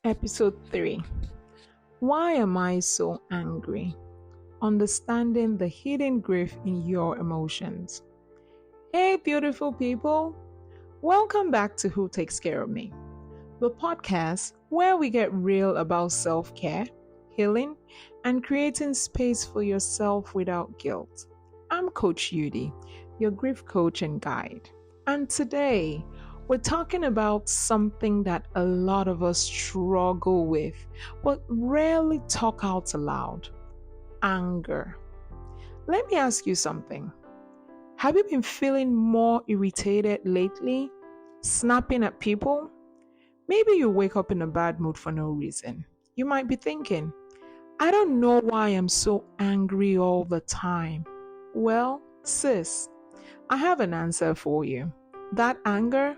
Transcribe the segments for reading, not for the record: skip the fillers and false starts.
Episode 3. Why am I so angry? Understanding the hidden grief in your emotions. Hey, beautiful people. Welcome back to Who Takes Care of Me, the podcast where we get real about self care, healing, and creating space for yourself without guilt. I'm Coach Yudi, your grief coach and guide. And today, we're talking about something that a lot of us struggle with, but rarely talk out aloud: anger. Let me ask you something. Have you been feeling more irritated lately? Snapping at people? Maybe you wake up in a bad mood for no reason. You might be thinking, I don't know why I'm so angry all the time. Well, sis, I have an answer for you. That anger,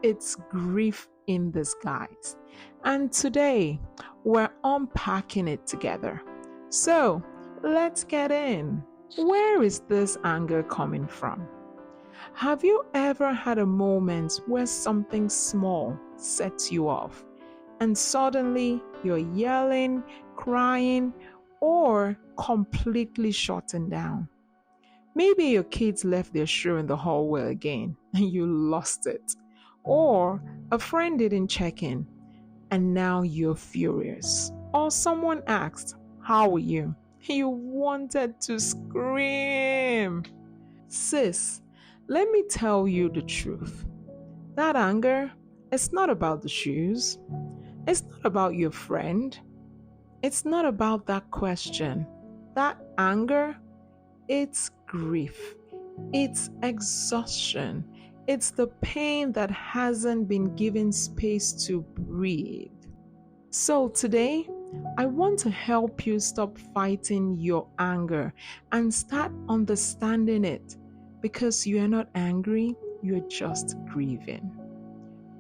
it's grief in disguise. And today, we're unpacking it together. So, let's get in. Where is this anger coming from? Have you ever had a moment where something small sets you off and suddenly you're yelling, crying, or completely shutting down? Maybe your kids left their shoe in the hallway again and you lost it. Or a friend didn't check in and now you're furious. Or someone asked, how are you? You wanted to scream. Sis, let me tell you the truth. That anger, it's not about the shoes. It's not about your friend. It's not about that question. That anger, it's grief. It's exhaustion. It's the pain that hasn't been given space to breathe. So today, I want to help you stop fighting your anger and start understanding it, because you are not angry, you're just grieving.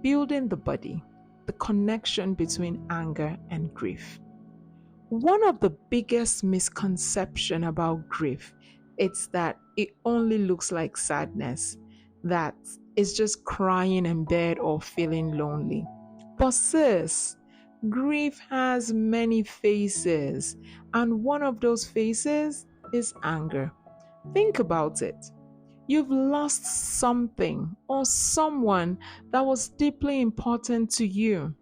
Building the body, the connection between anger and grief. One of the biggest misconceptions about grief is that it only looks like sadness, that it's just crying in bed or feeling lonely. But sis, grief has many faces, and one of those faces is anger. Think about it. You've lost something or someone that was deeply important to you.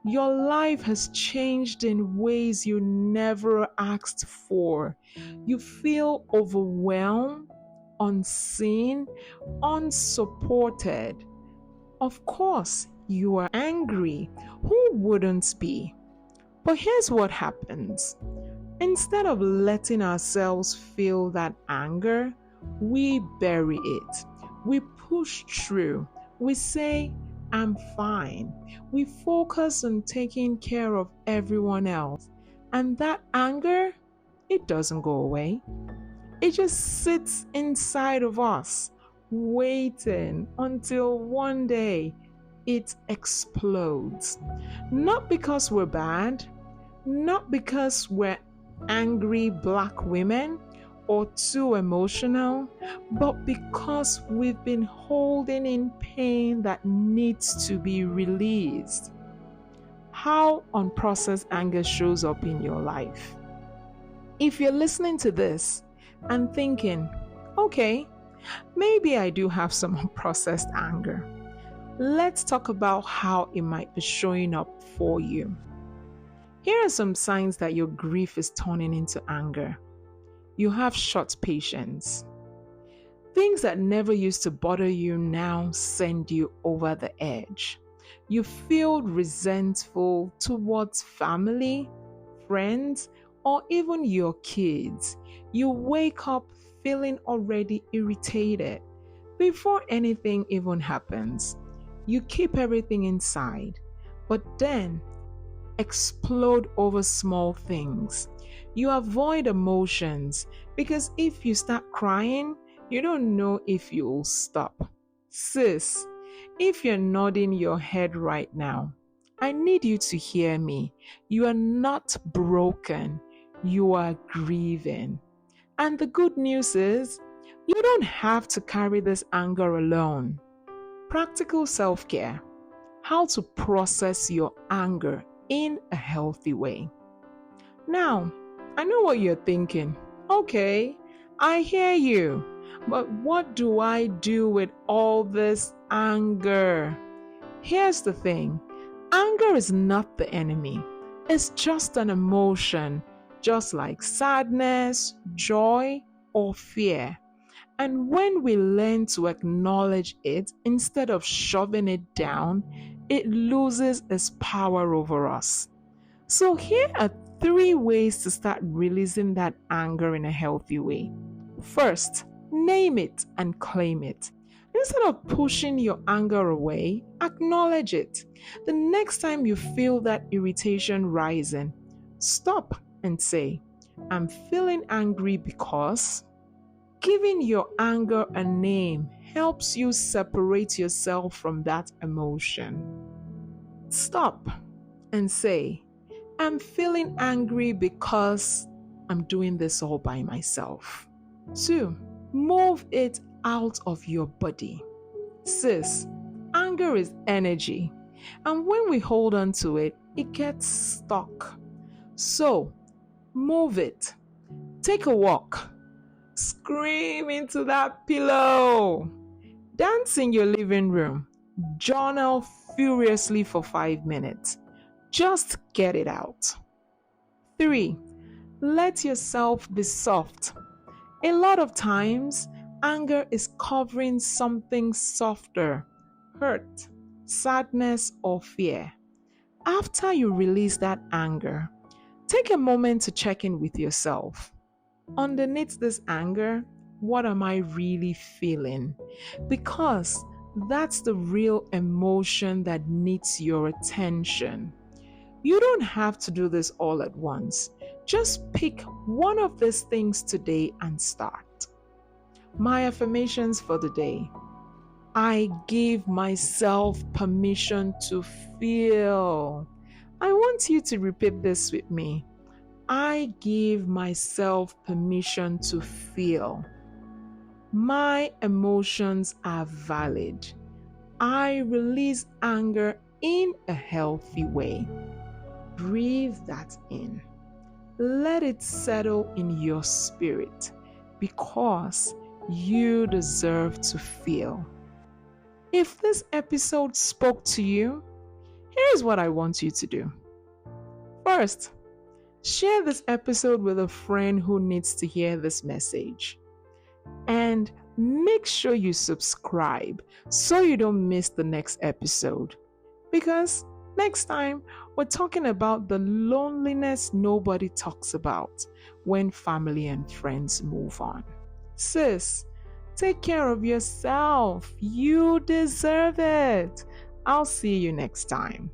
Your life has changed in ways you never asked for. You feel overwhelmed, unseen, unsupported. Of course, you are angry. Who wouldn't be? But here's what happens. Instead of letting ourselves feel that anger, we bury it. We push through. We say, I'm fine. We focus on taking care of everyone else. And that anger, it doesn't go away. It just sits inside of us, waiting until one day it explodes. Not because we're bad, not because we're angry black women or too emotional, but because we've been holding in pain that needs to be released. How unprocessed anger shows up in your life. If you're listening to this and thinking, okay, maybe I do have some unprocessed anger, let's talk about how it might be showing up for you. Here are some signs that your grief is turning into anger. You have short patience. Things that never used to bother you now send you over the edge. You feel resentful towards family, friends, or even your kids. You wake up feeling already irritated before anything even happens. You keep everything inside, but then explode over small things. You avoid emotions because if you start crying, you don't know if you'll stop. Sis, if you're nodding your head right now, I need you to hear me. You are not broken. You are grieving. And the good news is, you don't have to carry this anger alone. Practical self-care. How to process your anger in a healthy way. Now, I know what you're thinking. Okay, I hear you. But what do I do with all this anger? Here's the thing, anger is not the enemy, it's just an emotion, just like sadness, joy, or fear. And when we learn to acknowledge it instead of shoving it down, it loses its power over us. So, here are three ways to start releasing that anger in a healthy way. First, name it and claim it. Instead of pushing your anger away, acknowledge it. The next time you feel that irritation rising, stop and say, I'm feeling angry because. Giving your anger a name helps you separate yourself from that emotion. Stop and say, I'm feeling angry because I'm doing this all by myself. 2. Move it out of your body. Sis, anger is energy, and when we hold on to it, it gets stuck. So, move it. Take a walk. Scream into that pillow. Dance in your living room. Journal furiously for 5 minutes. Just get it out. 3. Let yourself be soft. A lot of times, anger is covering something softer, hurt, sadness, or fear. After you release that anger, take a moment to check in with yourself. Underneath this anger, what am I really feeling? Because that's the real emotion that needs your attention. You don't have to do this all at once. Just pick one of these things today and start. My affirmations for the day. I give myself permission to feel. I want you to repeat this with me. I give myself permission to feel. My emotions are valid. I release anger in a healthy way. Breathe that in. Let it settle in your spirit because you deserve to feel. If this episode spoke to you, here's what I want you to do. First, share this episode with a friend who needs to hear this message. And make sure you subscribe so you don't miss the next episode. Because next time, we're talking about the loneliness nobody talks about when family and friends move on. Sis, take care of yourself. You deserve it. I'll see you next time.